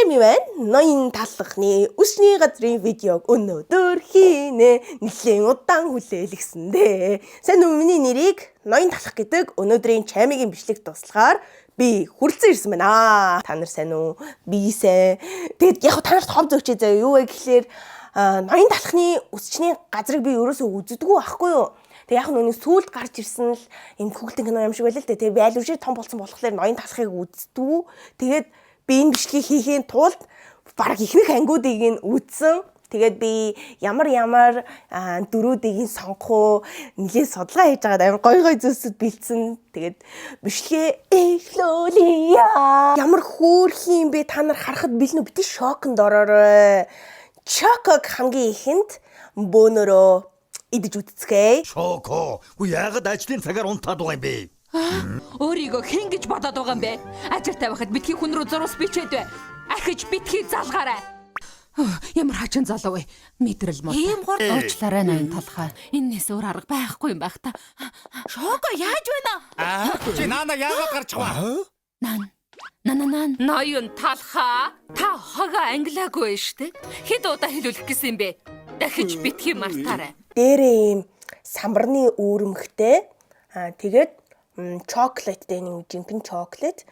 Чими байна. Ноён талхны өсний газрын видеог өнөөдөр хийнэ. Нэлээд удаан хүлээлгэсэндээ. Сайн уу миний нэрийг Ноён талх гэдэг өнөөдрийн Чамигийн бичлэг туслахаар би хүрэлцэн ирсэн байна. Та нар сайн уу? Би сайн. Тэгэд яг та нарт хов зөөчөө заяа. Юу вэ гэхлээр Ноён талхны өсчний газрыг би ерөөсөө үздэггүй байхгүй юу? Тэг яг нүний сүулт гарч ирсэн л энэ хүүхдийн кино юм шиг байл л дээ. Тэг би аль үшээ том болсон болохоор Ноён талхыг үздэг. Тэгээд би энэ бичлэгийг хийхийн тулд баг ихнэх ангиудыг нь үзсэн. Тэгээд би ямар дөрүүдийг сонгох уу, нэлээд судалгаа хийж байгаа. Амар гой зүйлсүүд бэлдсэн. Тэгээд бичлэгээ эхлүүлье. Ямар хөөрхөн юм бэ? Та нар харахад бэлнэ бити шоконд ороорой. Чоког хамгийн ихэнд бөөнөрөө идэж үтцгээе. Шоко. Уу яагаад ажлын цагаар унтаад байгаа юм бэ? Өөрийгөө хэн гэж бодоод байгаа юм бэ? Ажилтай байхад битгий хүн рүү зурус бичээд бай. Ахиж битгий залгаарай. Ямар хачин залуу вэ? Мэдрэл мод. Ийм гол уучлаарай Ноён талхаа. Эннээс өөр арга байхгүй юм байх та. Шоко яаж байна? Чи наана яагаад гарч байгаа? Нан. Ноён талхаа. Та хога англиагүй штэ. Хэд удаа хэлүүлэх гэсэн юм бэ? Дахиж битгий мартаарай. Дээрээ ийм самбарны үүрэмхтэй. Тэгээд чоколаттэй нэг жинхэнэ чоколат.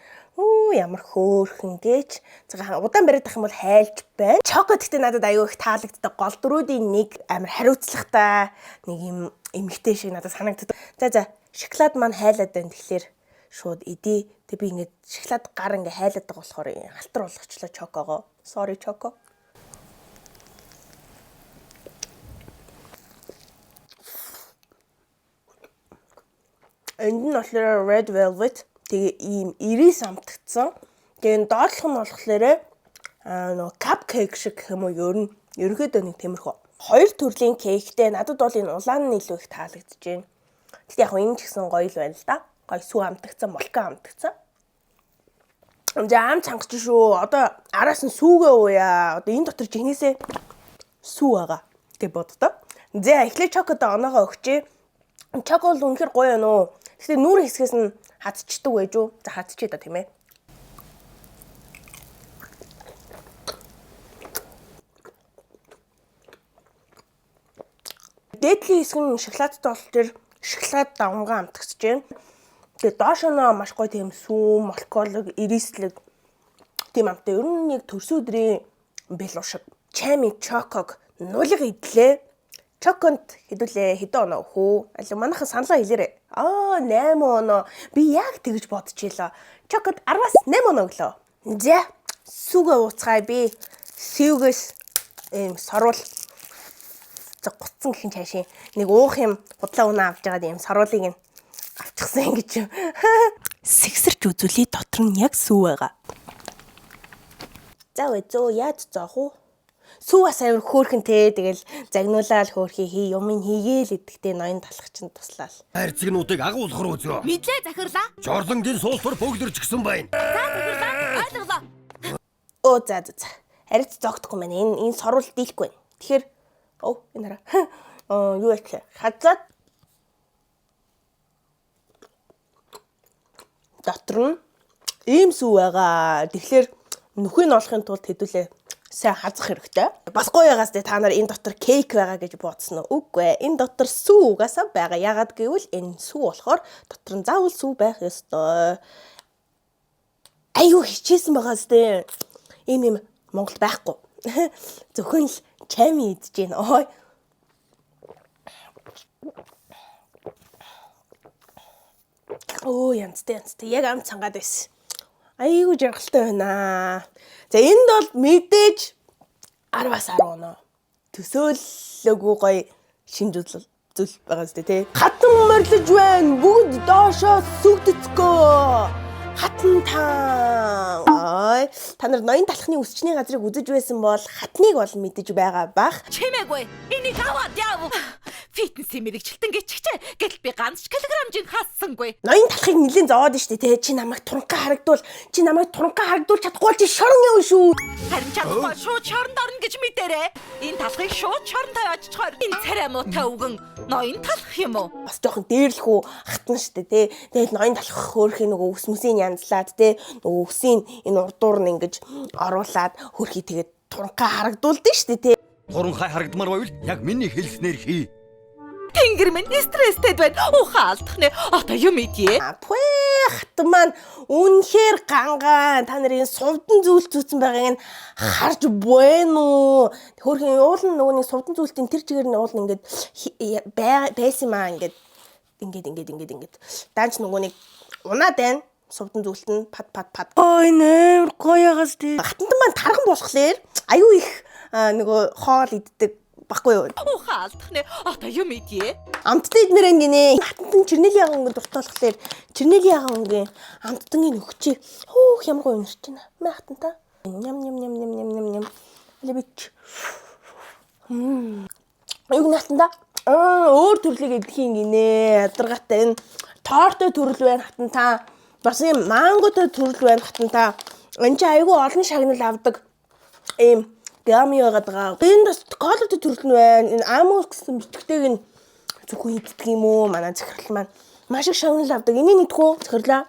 Ямар хөөрхөн гэж. Удаан бариад ах юм бол хайлж байна. Чоколат гэдэг надад аюу их таалагддаг. Гол дөрүүдийн нэг амар хариуцлагатай нэг юм эмгтэй шиг надад санагддаг. За шоколад маань хайлаад байна. Тэгэхээр шууд идэ. Тэг би ингээд шоколад гар ингээ хайлаад байгаа болохоор халтар болгочлоо чокогоо. Sorry чоко. Энд нь болохоор red velvet тэгээ ийм ирис амтгцсан. Тэгээ доотлох нь болохоор нөгөө cupcake шиг гэх юм уу ерөнхийдөө нэг тиймэрхүү. Хоёр төрлийн кейктэй надад бол энэ улаан нь илүү их таалагдж байна. Тэгтээ яг энэ ч гэсэн гоё л байна л да. Гоё сүү амтгцсан, молка амтгцсан. За ам чангаж шүү. Одоо араас нь сүүгээ ууя. Одоо энэ дотор жинхнээсээ сүү байгаа. Тэг боддоо. За эхлээд чокодоо оноогоо өгчээ. Чоко бол үнэхээр гоё байна уу? Гэхдээ нүүр хэсгээс нь хатчдаг байж юу? За хатчээ да тийм ээ. Дээдлийн хэсэг нь шоколадтай болохоор шоколад давмган амтгсаж байна. Тэгээ доош нь маш гоё тийм сүү, молколог, ирислэг тийм амттай. Ер нь нэг төрсөн өдрийн бэлуу шиг. Чами чоког нулиг идлээ. Чоконд хэдүүлээ хэдэн оноо хөө. Аль манайхан саналаа хэлээрэй. 8 оноо. Би яг тэгж бодчихлоо. Чокод 10-аас 8 оноо өглөө. За сүгэ ууцгаая би. Сүүгээс сорвол гутсан гэх юм цаашийн нэг уух юм будлаа унаа авч байгаа юм сорволыг нь авчихсан гэж. Сэгсэрч үзүүлээ дотор нь яг сүү байгаа. За вэ зөө яаж зоох уу? Сүү бас амар хөөрхөнтэй тэгэл загнуулаад хөөрхий юм хийгээл идэхтэй Ноён талх чинь туслаа. Хайрцагнуудыг агуулгах үзөө. Мэдлээ захирлаа. Жорлонгийн суултар бөглөрч гисэн байна. За захирлаа. За. Ойлголоо. Харин зогтохгүй маань энэ сорвол дийлэхгүй байна. Тэгэхээр энэ хараа. Юу яах вэ? Хазаад дотор нь ийм сүү байгаа. Тэгэхээр нүхийг олохын тулд хэдүүлээ сайн хазах хэрэгтэй. Бас гоё ягаас та нар энэ дотор кейк байгаа гэж бодсон уу? Үгүй ээ. Энэ дотор сүү угаасаа байгаа. Ягаад гэвэл энэ сүү болохоор дотор нь заавал сүү байх ёстой. Аюу хичээсэн байгаа зү. Ийм Монголд байхгүй. Зөвхөн л чами идэж гин. Янзтай. Яг ам цангаад байсан. Аюу жаргалтай байна. За энд бол мэдээж 10-аас 10 оноо. Төсөөллөгүй гоё шинж зүйл байгаа зү тий. Хатан морилж байна. Бүгд доошоо сүгдэцгөө. Хатан таа. Та нар Ноён талхны өсчний газрыг үзэж байсан бол хатныг бол мэдэж байгаа бах. Чимээгүй. Энийг аваад яав. фитнесийн мэрэгчлэн гэчихчээ. Гэтэл би ганц ч килограммжийг хассангүй. Ноён талахыг нэлээд зовоод штэ те. Чи намайг туранхаа харагдуул чадахгүй бол чи шорон яв шүү. Харин чадахгүй шууд шоронд орно гэж мэдэрээ. Энэ талхыг шууд шоронд тавиач чухаар. Энэ царай муутай үгэн ноён талах юм уу? Бас жоохон дээрлэхүү хатна штэ те. Тэгээд ноён талах хөөрхий нөгөө ус мүсийн янзлаад те. Нөгөө үсийн энэ урдуур нь ингэж оруулаад хөөрхий тэгээд туранхаа харагдуулдаг штэ те. Туранхай харагдмаар байвал яг миний хэлснээр хий. Тэнгэр минь стресстэй байна. Ухаан алдах нэ. Одоо юм идье. Хатан маань үнэхээр гангаан. Та нарын сувдан зүйл зүүцэн байгааг нь харж байна уу? Хөөрхөн уулын нөгөөний сувдан зүйлтийн тэр чигээр нь уул нь ингээд байсан маа ингээд даанч нөгөөний унаад байна. Сувдан зүйлт нь пад. Ой нээр гоёгоос тий. Хатан маань тархан босхлоор аюу их нөгөө хоол иддэг баггүй юу? Ухаан алдах нэ. Одоо юм идье. Амттай идмээр гинэ. Хатан чернэлийн яган ингээд дуртаалхлаар чернэлийн яган өнгийн амттангийн өгчээ. Хөөх ямар гоё уншиж байна. Мэ хатантаа. Ням. Лебич. Юу нахтанда? Өөр төрлийг эдхийн гинэ. Ядаргатай энэ тортой төрөл байна хатантаа. Бас юм манготой төрөл байна хатантаа. Энд чи айгүй олон шагнал авдаг. Ийм гами байгаад байгаа. Энэ бас колотой төрөл нь байна. Энэ амус гэсэн бичгтэйг нь зөвхөн иддэг юм уу? Манай захирал маань маш их шагнал авдаг. Энийг нэтгэв захирлаа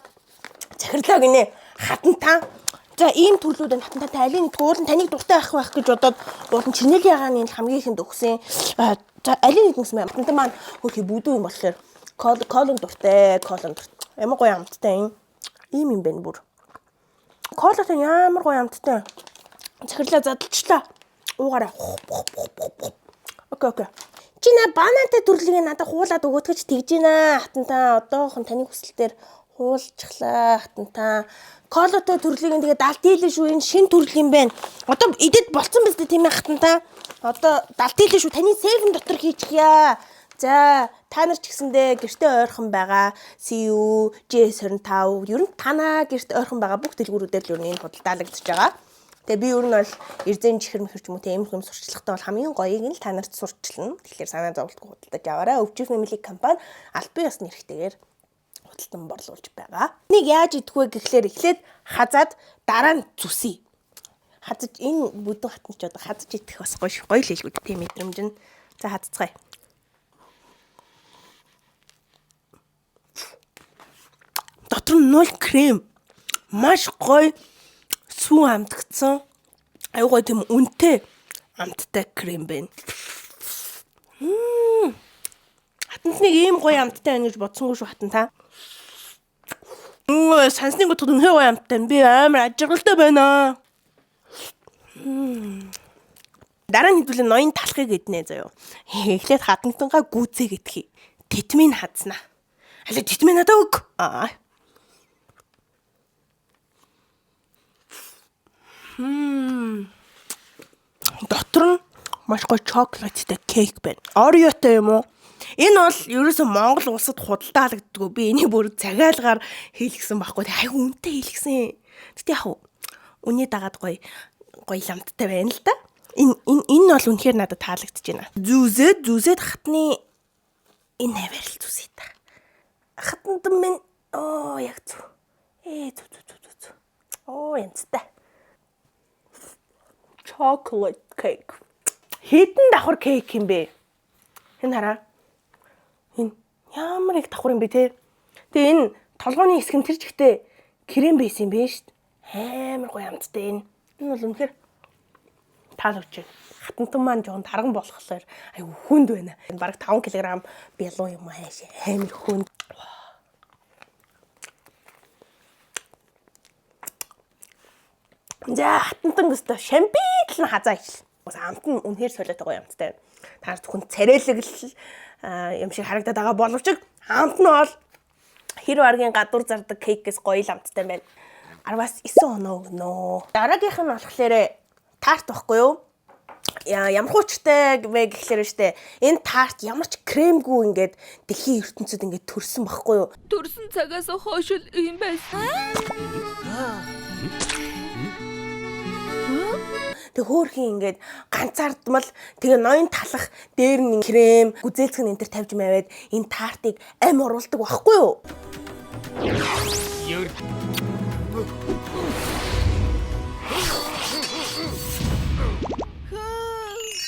гинэ. Хатантаа. За ийм төрлүүд энэ хатантаа алийг нэтгэв. Уулын таныг дуртай байх гэж бодоод уулын чинэлийн ягааны хамгийн ихэнд өгсөн. За алийг нэгсэн юм. Хатантаа маань хөрхий бүдүү юм болохоор колон дуртай. Ямар гоё амттай юм. Ийм юм байна бүр. Колотой ямар гоё амттай. Захирлаа задлчлаа. Уугаараа. Окей. Чи на банантай төрлийг надад хуулаад өгөөд гэж тэгж байна. Хатантаа одоохон таны хүсэлтээр хуулчихлаа. Хатантаа колотой төрлийг тэгээ далд дийлээ шүү. Энэ шин төрөл юм байна. Одоо идэд болцсон биз дээ тийм ээ хатантаа. Одоо далд дийлээ шүү. Таны сейфэн дотор хийчихье. За та нар ч гэсэндээ гэртээ ойрхон байгаа CU J25 ер нь танаа гэрт ойрхон байгаа бүх дэлгүүрүүдээр л энэ худалдаалагдчихж байгаа. Тэгээ би ер нь бол эрзэн чихэр мэхэр ч юм уу тийм юм сурчлагтай бол хамгийн гоёыг нь л та нарт сурчлана. Тэгэхээр санаа зовлтгүй худалдаж аваарай. Өвчив Family компани албан ёсны эрхтэйгээр худалдан борлуулж байгаа. Энийг яаж идэх вэ гэхлээр эхлээд хазаад дараа нь зүсэе. Хазаж энэ бүдүүн хатан ч одоо хазаж идэх бас гоё л хэлгүй тийм мэдрэмж нь. За хазцгаая. Дотор нь 0 крем. Маш гоё сүү амтгцсан. Аюу гоё тийм үнэтэй амттай крем байна. Хатант нэг ийм гоё амттай байна гэж бодсонгүй шүү хатантаа. Сансныг бодоход үнэхээр гоё амттай. Би амар ажиглалтай байна. Дараа нь хэдүүлээ ноён талхыг иднэ заяо. Эхлээд хатантангаа гүзээ гэдгийг. Титмин хазнаа. Алаа титмин надаа өг. Дотор нь маш гоё чоколаттай кейк байна. Ореотой юм уу? Энэ бол ерөөсөө Монгол улсад худалдаалагддаггүй. Би энийг бүр цагаалгаар хийлгсэн байхгүй. Айгу үнэтэй хийлгсэн. Тэгтээ яг үний дагаад гоё ламттай байна л да. Энэ бол үнэхээр надад таалагдж байна. Зүзээд хатны энэ наваар л зүсээ та. Хатанд минь яг зү. Зү. Янзтай. Chocolate cake. Хэдэн давхар кейк юм бэ? Энэ хараа. Энэ ямар их давхар юм бэ те? Тэгээ энэ толгойн хэсэг нь тэр чигтээ крем байсан юм бэ шүү дээ. Амар гоё амттай энэ. Энэ бол үнэхээр таалагдж байна. Хатантан маань жоон тарган болохлоор аюу хүнд байна. Бараг 5 кг бялуу юм ааш. Амар хүнд. За хатантан өстө шампитэл хазаа ичл. Бас амт нь үнэхээр солиотой гоё амттай. Та зөвхөн царайлаг юм шиг харагдаад байгаа боловч амт нь бол хэр баргийн гадуур зардаг кейкээс гоё л амттай байна. 10-аас 9 оноо өгнө. Дараагийнх нь болохоор тарт байхгүй юу? Ямар хуучтай вэ гэхлээр штэ. Энэ тарт ямар ч кремгүй ингээд дэлхийн ертөнцид ингээд төрсөн байхгүй юу? Төрсөн цагаас хойш л юм байсан. Тэг хөөхин ингээд ганцаардмал тэгээ ноён талах дээр нь крем, гүзээлцэг энэ төр тавьж маваад энэ тартыг амь оруулдаг байхгүй юу?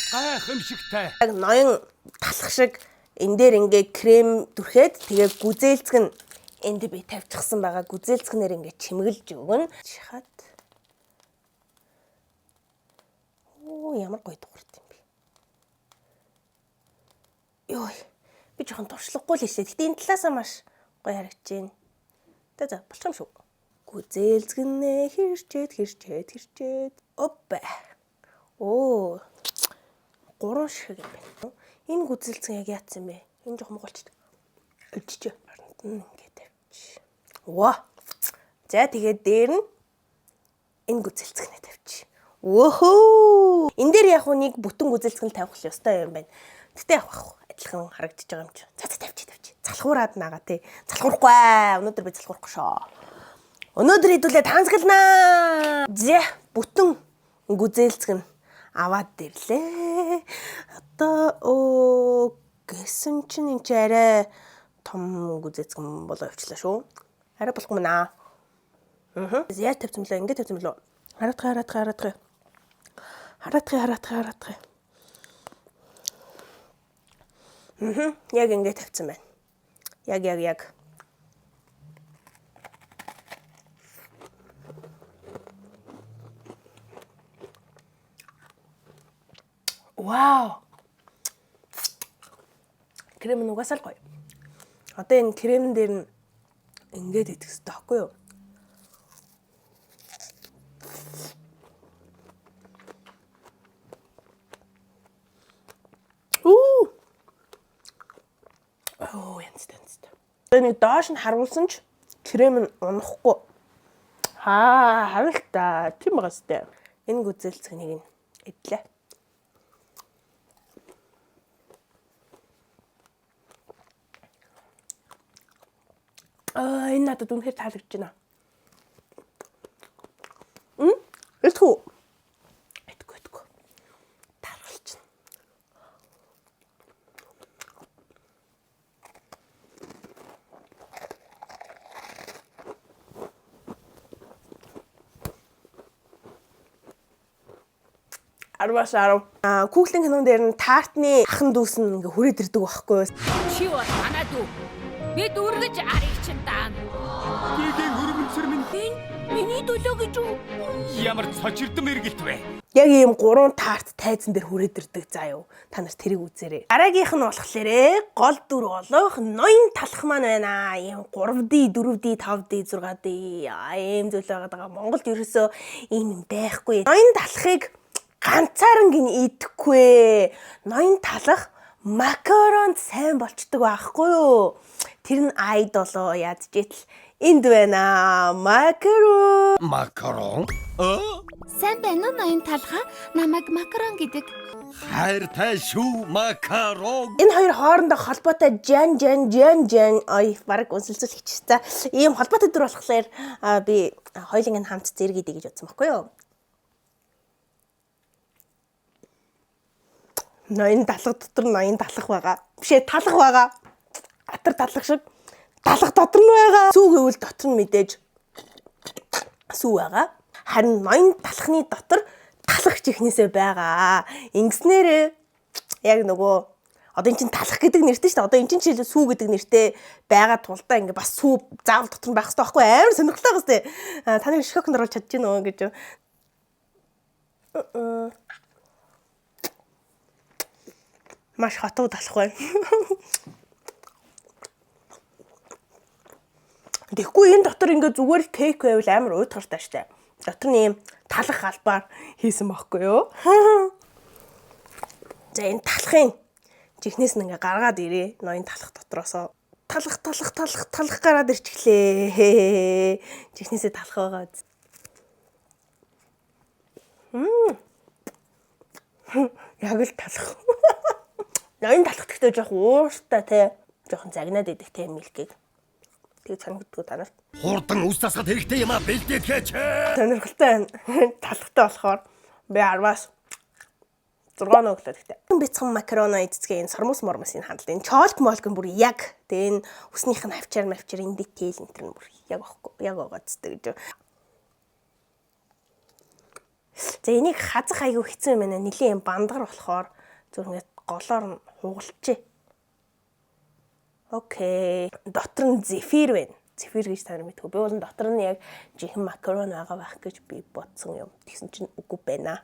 Гайхамшигтай. Яг ноён талах шиг энэ дээр ингээ крем дүрхээд тэгээ гүзээлцэг нь энд би тавьчихсан байгаа. Гүзээлцгнэр ингээ чимэглэж өгнө. Чихад. Оо ямар гоё дуурт юм бэ. Йой. Би жоохон туршлагагүй л хэлээ. Гэтэ энэ талаасаа маш гоё харагдаж байна. За болчих юм шүү. Гүзээлцгнэ хэрчээд. Оппа. Оо. 3 шиг юм байна. Энэ гүзэлцэн яг яатсан бэ? Энэ жоохон моголчд. Өлчиж. Ингээд тавьчих. Ваа. За тэгээд дээр нь энэ гүзэлцгнээ тавьчих. Вөөхөө. Энэ дээр яг нэг бүтэн гүзэлцгэн тавих ёстой юм байна. Гэтэ явах адилхан харагдаж байгаа юм чи. За тавьчих. Залхуураад наага тий. Залхуурахгүй. Өнөөдөр би залхуурахгүй шоо. Өнөөдөр хэдүүлээ тансгалнаа. За бүтэн гүзэлцгэн аваад ирлээ. Одоо гэсэн чинь энэ ч арай том гүзээцгэн болоо явчлаа шүү. Арай болохгүй мэнаа. Яа тавьсан мөлөө? Ингээд тавьсан мөлөө? Хараатгай. Яг ингээд тавьсан байна. Яг. Вау. Крем нь угаасаа л гоё. Одоо энэ крем дээр нь ингээд идэх хэрэгтэй байхгүй юу? Янзтай. Нэг доош нь харуулсан ч крем нь унахгүй. Харин л та тийм байгаа сте. Энэ гүзээлцгийг нь идлээ. Энэ надад үнэхээр таалагдж байна. Этгэв. Таргалж байна. Арвасарав. Күүхлийн кинон дээр нь тартны ахан дүүс нь ингээ хүрээд ирдэг байхгүй юу? Чи бол манай дүү. Бид үргэж арыг чин даана. Гэгийн хөрмөнцөр минь Миний төлөө гэж үү? ямар цочирдом эргэлт вэ? Яг ийм 3 тарт тайзан дээр хүрээд ирдэг заа юу. Та нар тэрийг үзээрэй. Дараагийнх нь болохоор гол дүр болох ноён талах маань байна. Ийм 3D, 4D, 5D, 6D ийм зүйл байгаа. Монголд ерөөсөө ийм байхгүй. Ноён талахыг ганцаараа гин идэхгүй. Ноён талах макаронд сайн болчдөг байхгүй юу? Тэр нь айд болоо яаж житл энд байна. Макарон. Сайн байна уу ноён талха? Намайг макарон гэдэг. Хайртай шүү макарон. Энэ хоёр хоорондоо холбоотой жан ой баг үнсэлцүүлэгч та. Ийм холбоотой дүр болохоор би хоёуланг нь хамт зэрэг идэ гэж бодсон байхгүй юу? Ноён талах дотор ноён талах байгаа. Бишээ талах байгаа. Атар талах шиг талах дотор нь байгаа. Сүү гэвэл дотор нь мэдээж сүү байгаа. Харин ноён талахны дотор талах чихнээсээ байгаа. Ингэснээрээ яг нөгөө одоо эн чинь талах гэдэг нэртэй шүү дээ. Одоо эн чинь жишээлбэл сүү гэдэг нэртэй байгаа тулдаа ингээ бас сүү заавал дотор нь байх хэрэгтэй байхгүй амар сонирхолтой байгаа сте. Та нар шокнд оруулж чадчих нөө гэж. Маш хатуу талах байна. Тэгэхгүй энэ дотор ингээ зүгээр л тейк байвал амар уйтгартай штэ. Дотор нь ийм талах албаар хийсэн байхгүй юу? За энэ талахын чихнээс нь ингээ гаргаад ирээ. Ноён талах дотроосоо талах гараад ирчихлээ. Чихнээсээ талах байгаа. Яг л талах. Ноён талах гэхдээ жоохон ууртай те. Жоохон загнаад идэх те мэлкийг. Тэгээд санагддаг танарт. Хурдан ус тасгад хэрэгтэй юм а бэлдээд хээч. Сонирхолтой байна. Талахтай болохоор Би 10-аас 6 өглөө гэхдээ. Бяцхан макароны эцгээ энэ сормос мормосын хандлт. Энэ чолк молк бүр яг. Тэгээ энэ үснийх нь хавчаар энэ детейл энэ төр бүр яг байхгүй. Яг байгаадстай гэж. За энийг хазах айгүй хэцүү юм байна. Нилийн бандгар болохоор зөв ингээд голоор нь хугалчээ. Окей. Дотор нь зефир байна. Зефир гэж та нар мэдгүй. Би бол дотор нь яг жихэн макарон байгаа байх гэж би бодсон юм. Тэгсэн чинь үгүй байна.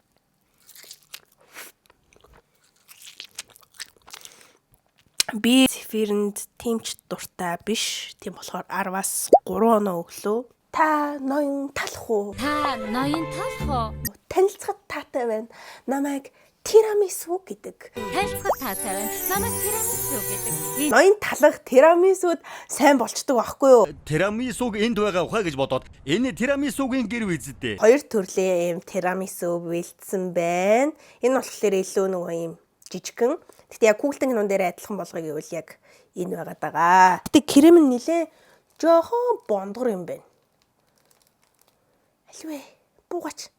Би зефирэнд тимч дуртай биш. Тийм болохоор 10-аас 3 оноо өглөө. Та ноён талах уу? Та ноён талах уу? Танилцахад таатай байна. Намайг тирамису гэдэг. Танилцахад таатай байна. Намайг тирамису гэдэг. Ноён талах тирамисуд сайн болчдөг байхгүй юу? Тирамисуг энд байгаа ухаа гэж бодоод энэ тирамисугийн гэр үздэй. 2 төрлийн юм тирамису бэлдсэн байна. Энэ болохоор илүү нөгөө юм жижигхэн. Гэтэ яг Google-ийн кинон дээр адилхан болгоё гэвэл яг энэ байгаад байгаа. Гэтэ крем нь нилээ жоохон бондгор юм байна. Аль вэ? Буугач.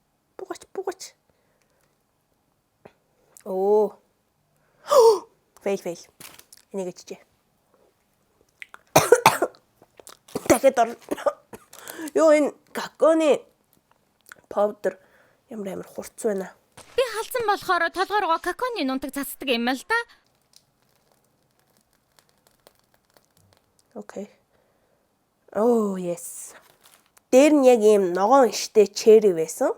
Оо. Фейл. Энийг ичжээ. Дахиад ор. Юу энэ каконы powder ямар хурц байна. Би халдсан болохоор толгой руугаа каконы нунтаг цацдаг юм л да. Окей. Oh, yes. Дээр нь яг ийм ногоон иштэй черри байсан.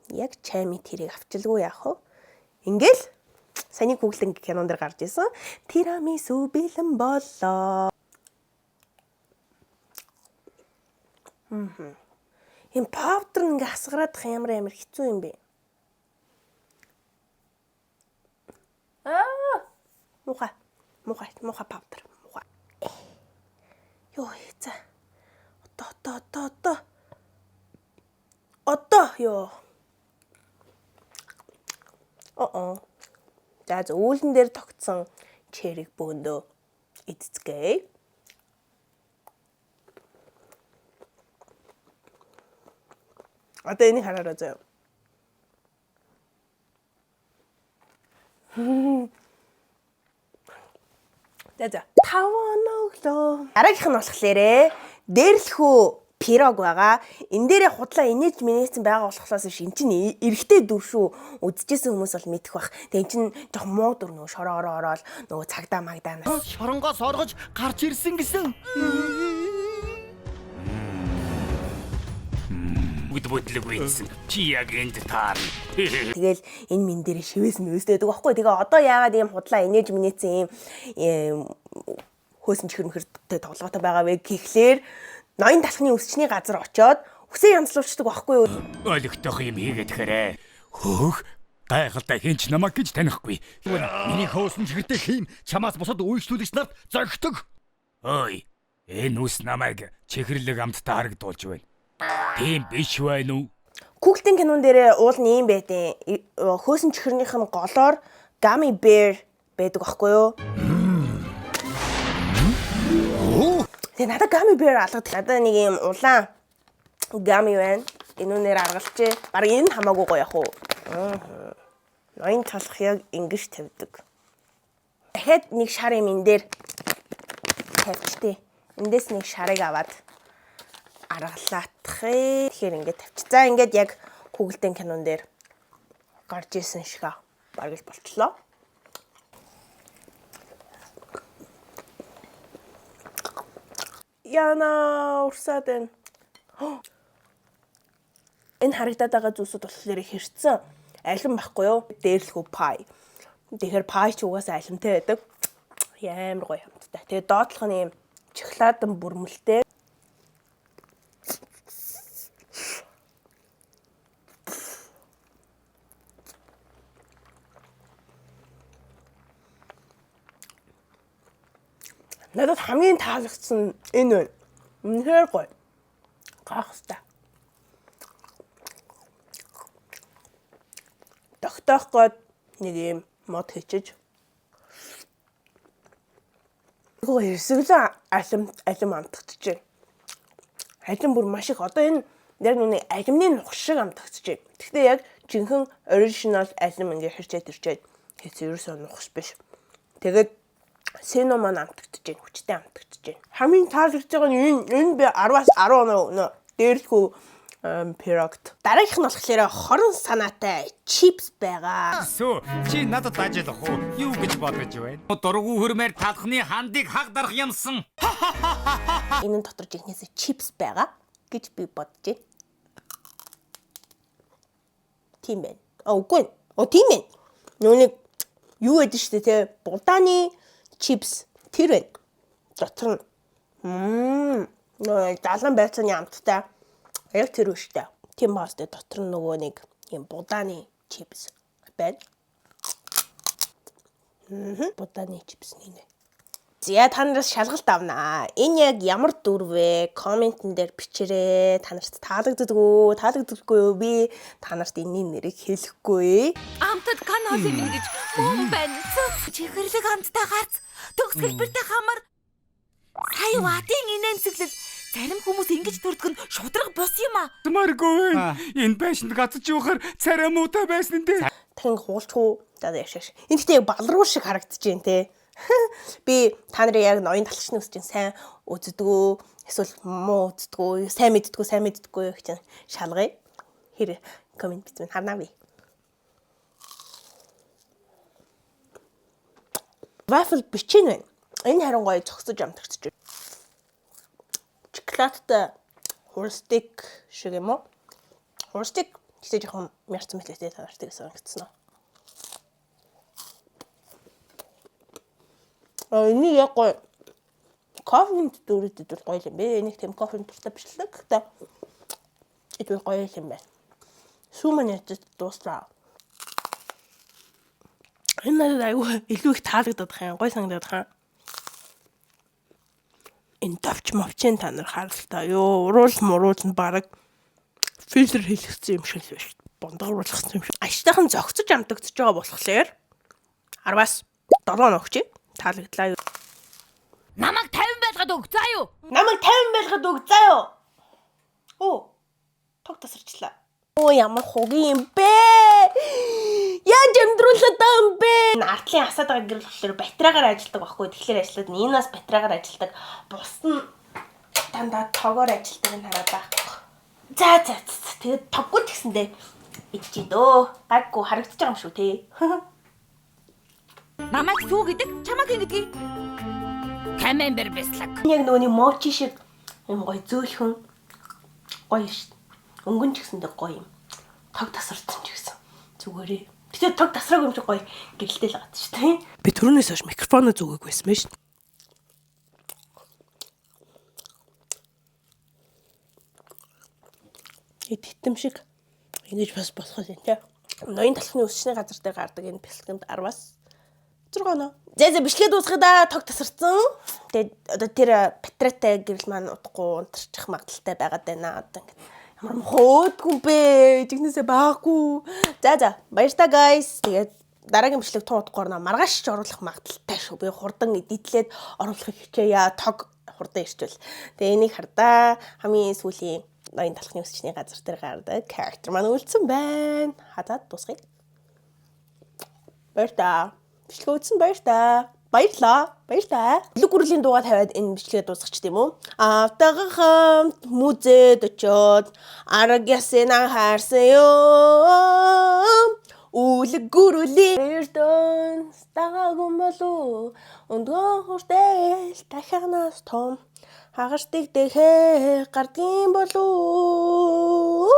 Яг чами тэрийг авчилгүй яах вэ? Ингээл саний Google кинон дээр гарч исэн. Тирамису бэлэн боллоо. Ийм powder ингээ хасгараадах ямар хэцүү юм бэ? Муха powder. Йоо за. Одоо ёо. За үүлэн дээр тогтсон черриг бөөндөө эцэцгээе. Одоо энийг хараарай заяа. За. 5 оноглоо. Дараагийнх нь болохоор дээрлэхүү пирог байгаа. Энэ дээрээ худлаа инээж минийцэн байгаа болохоос ш эн чинь эрэгтэй дүр шүү. Үдчихсэн хүмүүс бол мэдэх бах. Тэгээ эн чинь жоох муу дүр нөгөө шороороо ороод нөгөө цагдаа магдаанаас Шоронгоос оргож гарч ирсэн гэсэн. Бүдлэг үйсэн. Чи яг энд таарна. Тэгэл энэ мэн дээр шивээс мөөсдөйдэг байхгүй. Тэгээ одоо яагаад ийм худлаа инээж минийцэн ийм хөөсөн чихэрмхэртэй тоглоотой байгаа вэ гэхлээр ноён талхны өсчний газар очоод үсээ янзлуулчихдаг байхгүй юу? Ойлгох юм хийгээд хэрэг. Хөөх гайхалтай хинч намайг гэж танихгүй. Миний хөөсөн чихэртэй хин чамаас бусад үйлчлүүлэгч нарт зогтдог. Ой, энэ үс намайг чихэрлэг амттай харагдуулж байна. Тийм биш байна уу? Google-ийн кинон дээр уул нь юм байдیں۔ Хөөсөн чихэрнийх нь голоор gummy bear байдаг байхгүй юу? Тэгээ надад gummy bear алгадал. Надад нэг юм улаан gummy байна. Энүүнээр аргалчээ. Бараг энэ хамаагүй гоё яах уу? Ноён талах яг ингэж тавьдаг. Дахиад нэг шар юм энэ дээр тавьчтээ. Эндээс нэг шарыг аваад аргалаатах ээ. Тэгэхээр ингээд тавьчих. За ингээд яг Google-ийн кинон дээр гарч ирсэн шиг бараг л болчлоо. Яна урсаад байна. Энэ харагдаад байгаа зүйлсүүд болохоор хэрцэн алим байхгүй юу? Дээрлэхүү пай. Тэгэхээр пай ч угаасаа алимтай байдаг. Ямар гоё хамттай. Тэгээ доотлох нь юм шоколадан бүрмэлтэй. Надад хамгийн таалагдсан энэ байна. Үнэхээр гоё. Гайхалтай. Тогтоох гээд нэг юм мод хийчиж. Гоо эрсэглэн алим амтгдчихэ. Алим бүр маш их одоо энэ дээр нүний алимны нух шиг амтгдчихэ. Гэхдээ яг жинхэнэ original алим ингээ хэрчээд ирчээд хэцүү ерөөсөө нухс биш. Тэгээд Сено маань амтагдаж байна. Хүчтэй амтагдаж байна. Хамгийн таалагдж байгаа нь энэ би 10-аас 10 оноо дээрлэхүү пирогт. Дараагийнх нь болохоор хорон санаатай чипс байгаа. Сүү чи надад ажиглах уу? Юу гэж бодож байна? Дургу хөрмээр талхны хандыг хагдарах юмсан. Энэ дотор жинхнээсээ чипс байгаа гэж би бодож байна. Тийм байна. Үгүй. Тийм байна. Нүуник юу гэдэг штэ те будааны чипс тэр байна. Дотор нь залан байцааны амттай. Яг тэр үштэй. Тийм баастай дотор нь нөгөө нэг юм будааны чипс байна. Будааны чипс нэ. За та нараас шалгалт авнаа. Энэ яг ямар дүр вэ? Комментэн дээр бичээрэй. Та нарт таалагддаггүй юу? Би та нарт энэний нэрийг хэлэхгүй. Амтад канал юм гэж мөн байна. Чихэрлэг амттай гарц. Төгс хэлбэртэй хамар. Сая ватын инээнцэглэл зарим хүмүүс ингэж төрдөг нь шудраг бос юм аа. Маргүй. Энэ байшинд гацж явахаар царай муутай байсан нь дээ. Тань хуулчгүй. За яшааш. Энэ гэхдээ балруу шиг харагдаж байна те. Би та нарын яг ноён талчны үсчин сайн үздэг үү? Эсвэл муу үздэг үү? Сайн мэддэггүй юу гэж шалгая. Хэр комент бичмэн харнаа би. Waffle бичэн байна. Энэ харин гоё цогцож амтгацж байна. Шоколадтай хурстик шиг юм уу? Хурстик гэхдээ жоохон мярцсан мэлээтэй таардаг гэсэн юм. Энэ яг гоё кофеин дүүрээд гоё юм бэ. Энийг тэм кофеин дуртай бичлэг. Гэхдээ ಇದು гоё юм байна. Сүүмэн ятд дуусраа. Энэ айгүй илүү их таалагдаад байгаа юм. Гоё санагдаад байгаа. Энэ давч мовчэн та нар харалтаа. Ёо, уруул нь баг фильтр хийлгсэн юм шиг л байна. Бондооруулсан юм шиг. Аштайхан зогцож амтагдж байгаа болохоор 10-аас 7 өгч. Таалагдлаа юу? Намайг 50 байлгаад өг заа юу? Намайг 50 байлгаад өг заа юу? Оо. Тог тасарчлаа. Оо ямар хугийн юм бэ? Яаж амдруулаад байгаа юм бэ? Артлын асаад байгаа гэрэл болохоор батарейгаар ажилладаг байхгүй. Тэгэхээр ажиллаад энэ нас батарейгаар ажилладаг. Бус нь дандаа тогоор ажилладаг нь хараад байхгүй. За. Тэгээд тоггүй ч гэсэндээ идчихээ дөө. Гайгүй харагдаж байгаа юм шүү те. Намайг сүү гэдэг чамаг ингэдэг. Камембер бэслэг. Яг нөгөөний мочи шиг юм гоё зөөлхөн гоё шүү. Өнгөн ч гэсэндээ гоё юм. Тог тасарсан ч гэсэн зүгээрээ. Тэгтээ тог тасраагүй юм шиг гоё гэрэлтэй л байгаа шүү дээ. Би түрүүнээс хойш микрофоно зүгээг байсан мэш. Итгэм шиг ингэж бас болох юм тий. Ноён талхны өсчний газар дээр гардаг энэ бэлтгэмд 10-аас 6 оноо. За бичлэгээ дуусгая да, тог тасарсан. Тэгээд одоо тэр батарейтай гэрэл маань удахгүй унтарчих магадaltaй байгаад байна. Одоо ингэ ямар хөөдгүй бэ? Жигнэсээ баагүй. За баярлалаа guys. Тэгээд дараагийн бичлэг тун удахгүй орно. Маргааш ч оруулах магадaltaй шүү. Би хурдан эдитлээд оруулахыг хичээе. Тог хурдан ирчвэл. Тэгээд энийг хардаа хамгийн сүүлийн ноён талхны өсчний газар дээр гардаг character маань үлдсэн байна. Хадаад дуусгая. Баярлалаа. Бичлэг үзсэн баярлалаа. Бүлэг гүрлийн дуугаа тавиад энэ бичлэгээ дуусгач тийм үү? Автагаа хамт музейд очоод арга ясна харсан юм. Бүлэг гүрлийн эрдэн стагаагүй болов. Өндгөн хүртэл дахианаас том хагартыг дэхээ гардгийн болов.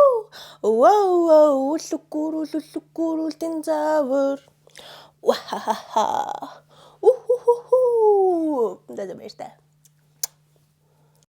Үлэг гүрүүл тэн завар. Вахахаха. Уху. Да баяртай.